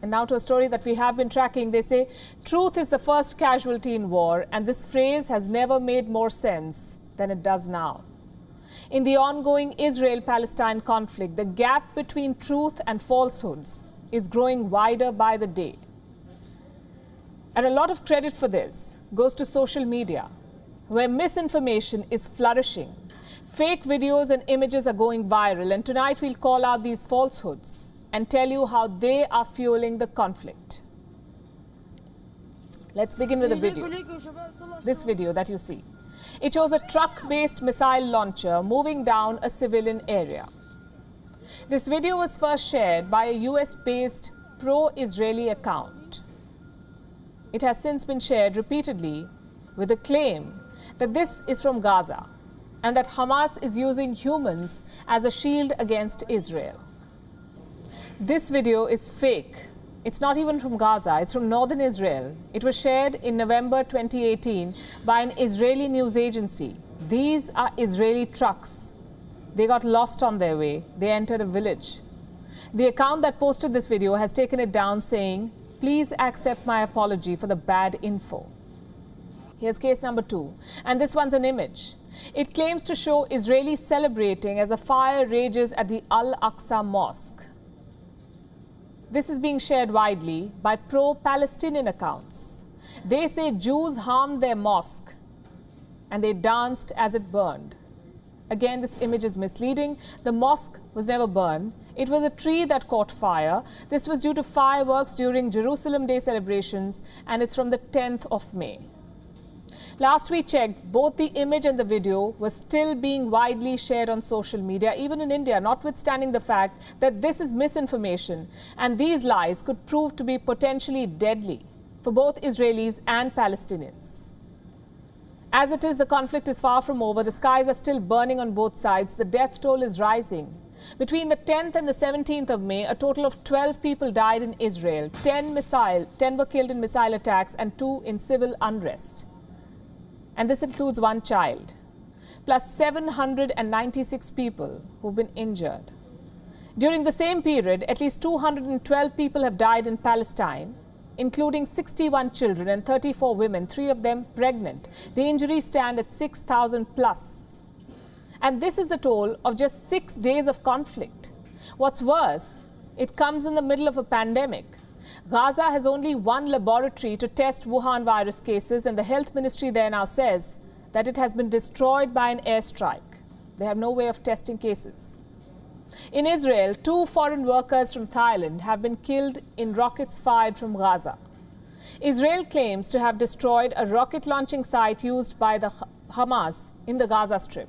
And now to a story that we have been tracking. They say, truth is the first casualty in war, and this phrase has never made more sense than it does now. In the ongoing Israel-Palestine conflict, the gap between truth and falsehoods is growing wider by the day. And a lot of credit for this goes to social media, where misinformation is flourishing. Fake videos and images are going viral, and tonight we'll call out these falsehoods and tell you how they are fueling the conflict. Let's begin with a video. This video that you see. It shows a truck-based missile launcher moving down a civilian area. This video was first shared by a US-based pro-Israeli account. It has since been shared repeatedly with the claim that this is from Gaza and that Hamas is using humans as a shield against Israel. This video is fake. It's not even from Gaza, it's from northern Israel. It was shared in November 2018 by an Israeli news agency. These are Israeli trucks. They got lost on their way. They entered a village. The account that posted this video has taken it down, saying, "Please accept my apology for the bad info." Here's case number 2, and this one's an image. It claims to show Israelis celebrating as a fire rages at the Al-Aqsa Mosque. This is being shared widely by pro-Palestinian accounts. They say Jews harmed their mosque and they danced as it burned. Again, this image is misleading. The mosque was never burned. It was a tree that caught fire. This was due to fireworks during Jerusalem Day celebrations, and it's from the 10th of May. Last we checked, both the image and the video were still being widely shared on social media, even in India, notwithstanding the fact that this is misinformation and these lies could prove to be potentially deadly for both Israelis and Palestinians. As it is, the conflict is far from over. The skies are still burning on both sides. The death toll is rising. Between the 10th and the 17th of May, a total of 12 people died in Israel. 10 were killed in missile attacks and 2 in civil unrest. And this includes 1 child, plus 796 people who've been injured. During the same period, at least 212 people have died in Palestine, including 61 children and 34 women, 3 of them pregnant. The injuries stand at 6,000 plus. And this is the toll of just 6 days of conflict. What's worse, it comes in the middle of a pandemic. Gaza has only 1 laboratory to test Wuhan virus cases, and the health ministry there now says that it has been destroyed by an airstrike. They have no way of testing cases. In Israel, 2 foreign workers from Thailand have been killed in rockets fired from Gaza. Israel claims to have destroyed a rocket launching site used by the Hamas in the Gaza Strip.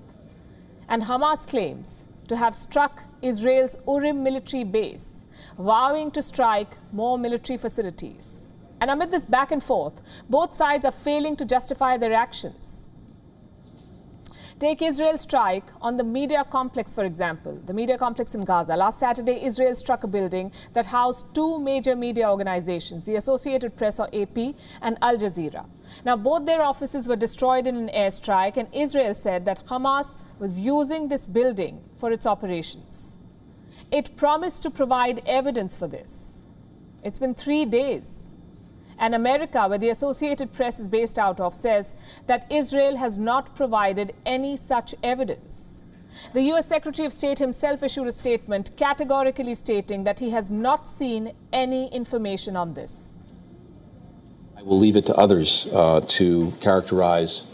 And Hamas claims to have struck Israel's Urim military base, vowing to strike more military facilities. And amid this back and forth, both sides are failing to justify their actions. Take Israel's strike on the media complex, for example, the media complex in Gaza. Last Saturday, Israel struck a building that housed 2 major media organizations, the Associated Press, or AP, and Al Jazeera. Now, both their offices were destroyed in an airstrike, and Israel said that Hamas was using this building for its operations. It promised to provide evidence for this. It's been 3 days. And America, where the Associated Press is based out of, says that Israel has not provided any such evidence. The US Secretary of State himself issued a statement categorically stating that he has not seen any information on this. I will leave it to others to characterize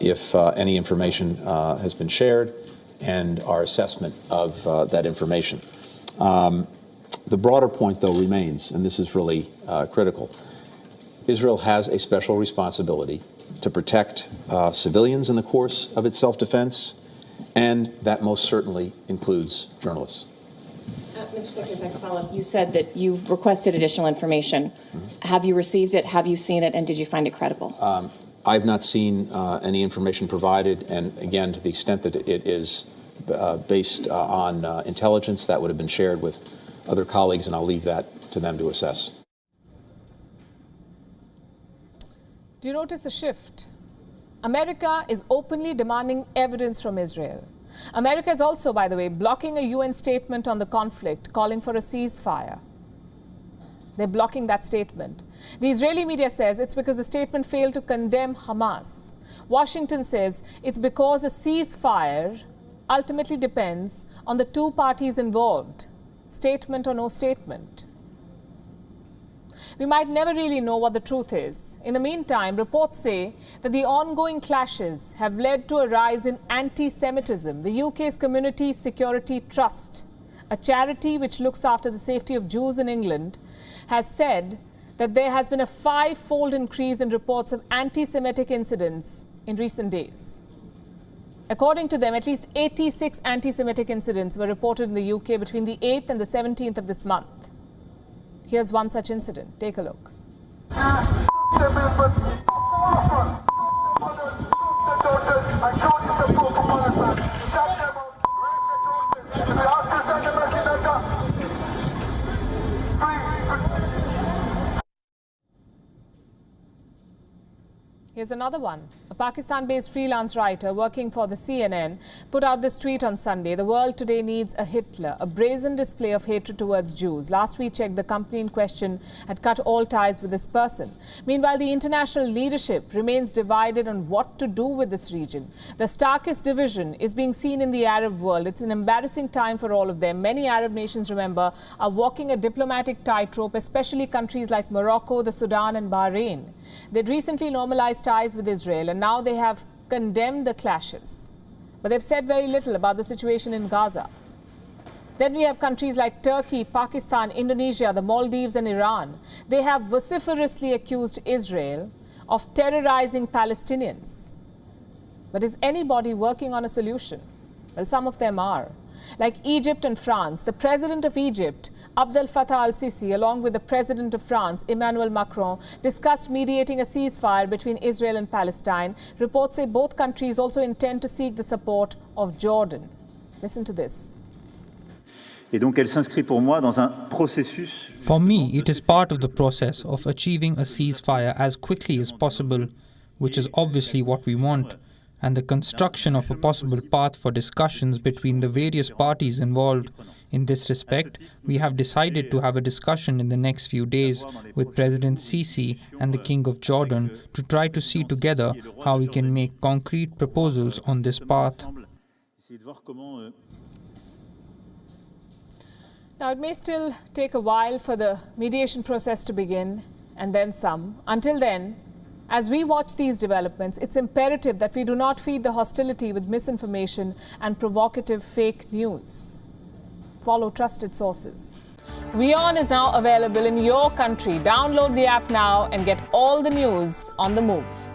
if any information has been shared and our assessment of that information. The broader point, though, remains, and this is really critical. Israel has a special responsibility to protect civilians in the course of its self-defense, and that most certainly includes journalists. Mr. Secretary, if I could follow up, you said that you've requested additional information. Have you received it? Have you seen it? And did you find it credible? I've not seen any information provided, and again, to the extent that it is based on intelligence, that would have been shared with other colleagues, and I'll leave that to them to assess. Do you notice a shift? America is openly demanding evidence from Israel. America is also, by the way, blocking a UN statement on the conflict, calling for a ceasefire. They're blocking that statement. The Israeli media says it's because the statement failed to condemn Hamas. Washington says it's because a ceasefire ultimately depends on the two parties involved. Statement or no statement. We might never really know what the truth is. In the meantime, reports say that the ongoing clashes have led to a rise in anti-Semitism. The UK's Community Security Trust, a charity which looks after the safety of Jews in England, has said that there has been a 5-fold increase in reports of anti-Semitic incidents in recent days. According to them, at least 86 anti-Semitic incidents were reported in the UK between the 8th and the 17th of this month. Here's one such incident. Take a look. Here's another one. A Pakistan-based freelance writer working for the CNN put out this tweet on Sunday. The world today needs a Hitler, a brazen display of hatred towards Jews. Last we checked, the company in question had cut all ties with this person. Meanwhile, the international leadership remains divided on what to do with this region. The starkest division is being seen in the Arab world. It's an embarrassing time for all of them. Many Arab nations, remember, are walking a diplomatic tightrope, especially countries like Morocco, the Sudan and Bahrain. They'd recently normalized ties with Israel and now they have condemned the clashes. But they've said very little about the situation in Gaza. Then we have countries like Turkey, Pakistan, Indonesia, the Maldives and Iran. They have vociferously accused Israel of terrorizing Palestinians. But is anybody working on a solution? Well, some of them are. Like Egypt and France, the president of Egypt, Abdel Fattah al-Sisi, along with the president of France, Emmanuel Macron, discussed mediating a ceasefire between Israel and Palestine. Reports say both countries also intend to seek the support of Jordan. Listen to this. For me, it is part of the process of achieving a ceasefire as quickly as possible, which is obviously what we want, and the construction of a possible path for discussions between the various parties involved. In this respect, we have decided to have a discussion in the next few days with President Sisi and the King of Jordan to try to see together how we can make concrete proposals on this path. Now, it may still take a while for the mediation process to begin, and then some. Until then, as we watch these developments, it's imperative that we do not feed the hostility with misinformation and provocative fake news. Follow trusted sources. WION is now available in your country. Download the app now and get all the news on the move.